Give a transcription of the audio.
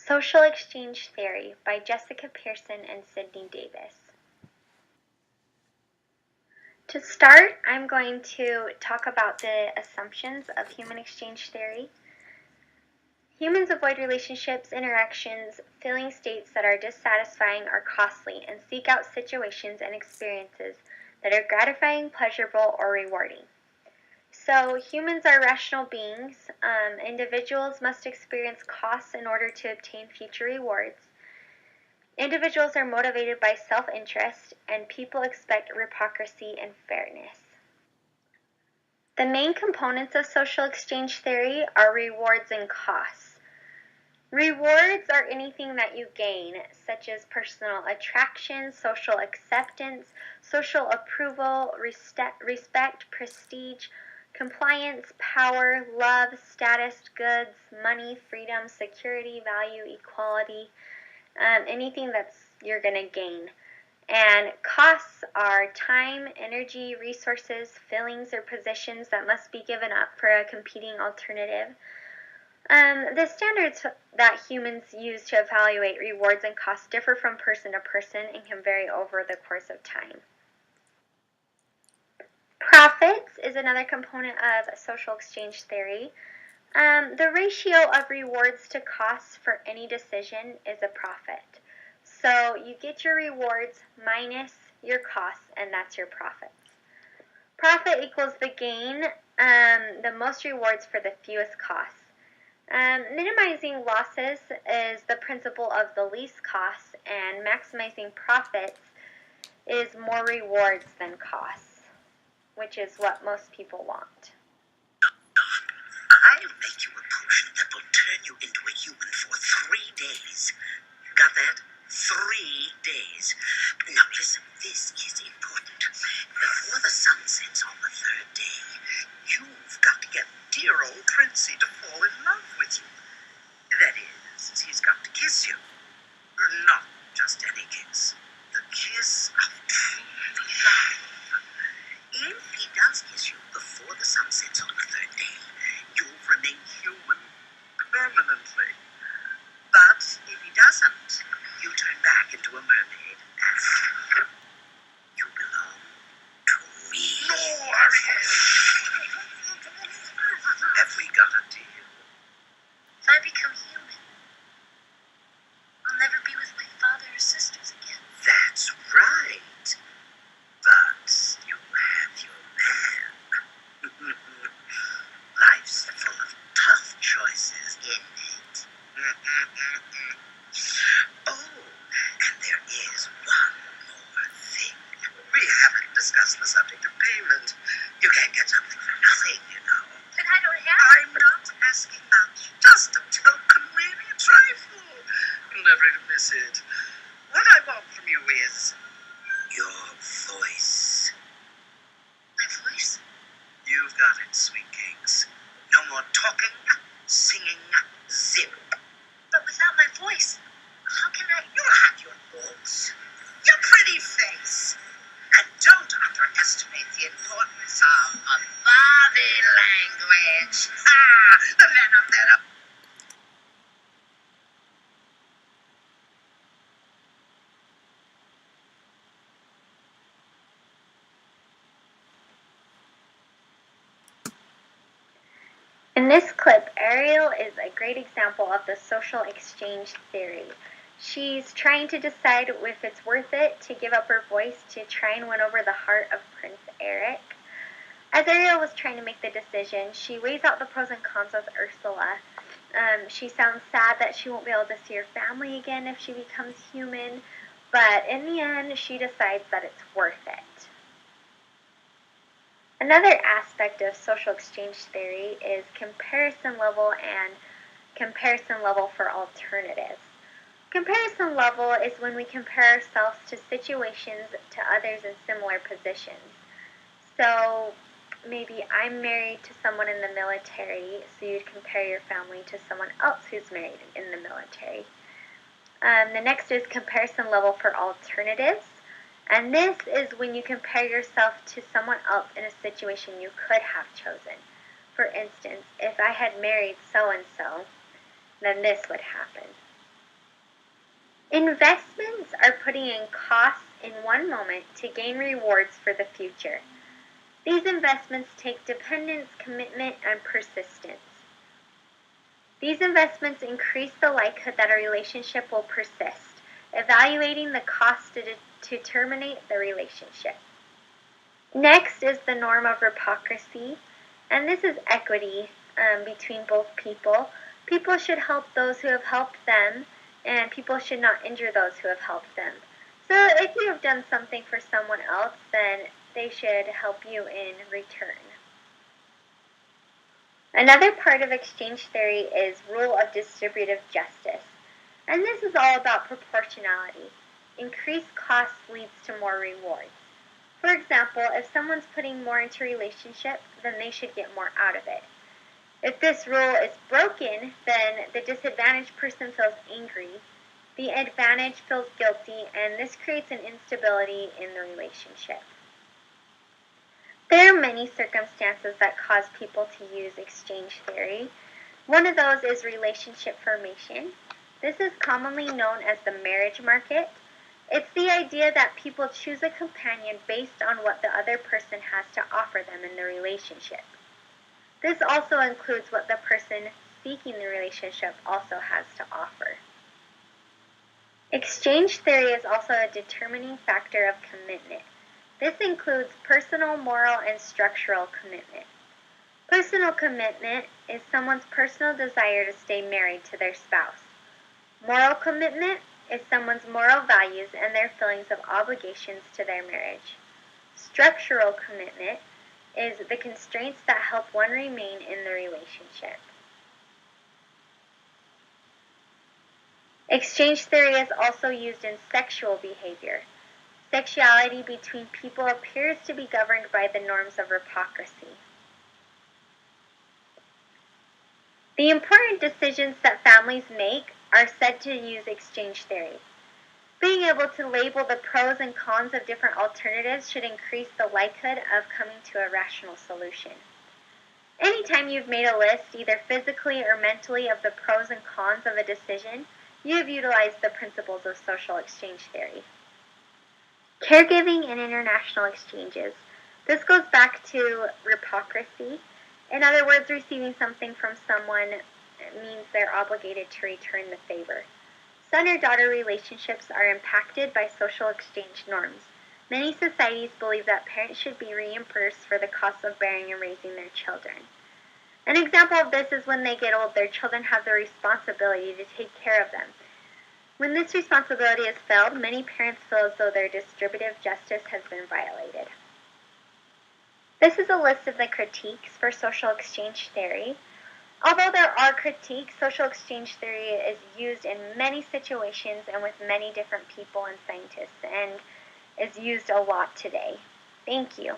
Social Exchange Theory by Jessica Pearson and Sydney Davis. To start, I'm going to talk about the assumptions of human exchange theory. Humans avoid relationships, interactions, feeling states that are dissatisfying or costly, and seek out situations and experiences that are gratifying, pleasurable, or rewarding. So humans are rational beings. Individuals must experience costs in order to obtain future rewards. Individuals are motivated by self-interest, and people expect reciprocity and fairness. The main components of social exchange theory are rewards and costs. Rewards are anything that you gain, such as personal attraction, social acceptance, social approval, respect, prestige, compliance, power, love, status, goods, money, freedom, security, value, equality, anything that's you're going to gain. And costs are time, energy, resources, feelings, or positions that must be given up for a competing alternative. The standards that humans use to evaluate rewards and costs differ from person to person and can vary over the course of time. Profits is another component of social exchange theory. The ratio of rewards to costs for any decision is a profit. So you get your rewards minus your costs, and that's your profits. Profit equals the gain, the most rewards for the fewest costs. Minimizing losses is the principle of the least costs, and maximizing profits is more rewards than costs, which is what most people want. I'll make you a potion that will turn you into a human for 3 days. Got that? 3 days. Now listen, this is important. Before the sun sets on the 3rd day, you've got to get dear old Princey to fall in love with you. That is, he's got to kiss you. Not just any kiss. The kiss of true love. If he does kiss you before the sun sets on the 3rd day, you'll remain human permanently. But if he doesn't, you turn back into a mermaid. You belong to me. No, have we got a deal? If I become human, I'll never be with my father or sisters again. That's right. But you have your man. Life's full of tough choices, isn't it? Oh, and there is one more thing. We haven't discussed the subject of payment. You can't get something for nothing, you know. But I don't have I'm not asking much. Just a token, maybe a trifle. You'll never miss it. What I want from you is your voice. my voice. You've got it, sweet cakes. No more talking, singing, zip. But without my voice, how can I? You have your looks, your pretty face. And don't underestimate the importance of body language. The men of their... In this clip, Ariel is a great example of the social exchange theory. She's trying to decide if it's worth it to give up her voice to try and win over the heart of Prince Eric. As Ariel was trying to make the decision, she weighs out the pros and cons with Ursula. She sounds sad that she won't be able to see her family again if she becomes human, but in the end, she decides that it's worth it. Another aspect of social exchange theory is comparison level and comparison level for alternatives. Comparison level is when we compare ourselves to situations to others in similar positions. So maybe I'm married to someone in the military, so you'd compare your family to someone else who's married in the military. The next is comparison level for alternatives. And this is when you compare yourself to someone else in a situation you could have chosen. For instance, if I had married so-and-so, then this would happen. Investments are putting in costs in one moment to gain rewards for the future. These investments take dependence, commitment, and persistence. These investments increase the likelihood that a relationship will persist, evaluating the cost to terminate the relationship. Next is the norm of reciprocity, and this is equity between both people. People should help those who have helped them, and people should not injure those who have helped them. So if you have done something for someone else, then they should help you in return. Another part of exchange theory is rule of distributive justice, and this is all about proportionality. Increased cost leads to more rewards. For example, if someone's putting more into a relationship, then they should get more out of it. If this rule is broken, then the disadvantaged person feels angry, the advantaged feels guilty, and this creates an instability in the relationship. There are many circumstances that cause people to use exchange theory. One of those is relationship formation. This is commonly known as the marriage market. It's the idea that people choose a companion based on what the other person has to offer them in the relationship. This also includes what the person seeking the relationship also has to offer. Exchange theory is also a determining factor of commitment. This includes personal, moral, and structural commitment. Personal commitment is someone's personal desire to stay married to their spouse. Moral commitment is someone's moral values and their feelings of obligations to their marriage. Structural commitment is the constraints that help one remain in the relationship. Exchange theory is also used in sexual behavior. Sexuality between people appears to be governed by the norms of reciprocity. The important decisions that families make are said to use exchange theory. Being able to label the pros and cons of different alternatives should increase the likelihood of coming to a rational solution. Anytime you've made a list, either physically or mentally, of the pros and cons of a decision, you have utilized the principles of social exchange theory. Caregiving and international exchanges. This goes back to reciprocity. In other words, receiving something from someone means they're obligated to return the favor. Son or daughter relationships are impacted by social exchange norms. Many societies believe that parents should be reimbursed for the cost of bearing and raising their children. An example of this is when they get old, their children have the responsibility to take care of them. When this responsibility is failed, many parents feel as though their distributive justice has been violated. This is a list of the critiques for social exchange theory. Although there are critiques, social exchange theory is used in many situations and with many different people and scientists, and is used a lot today. Thank you.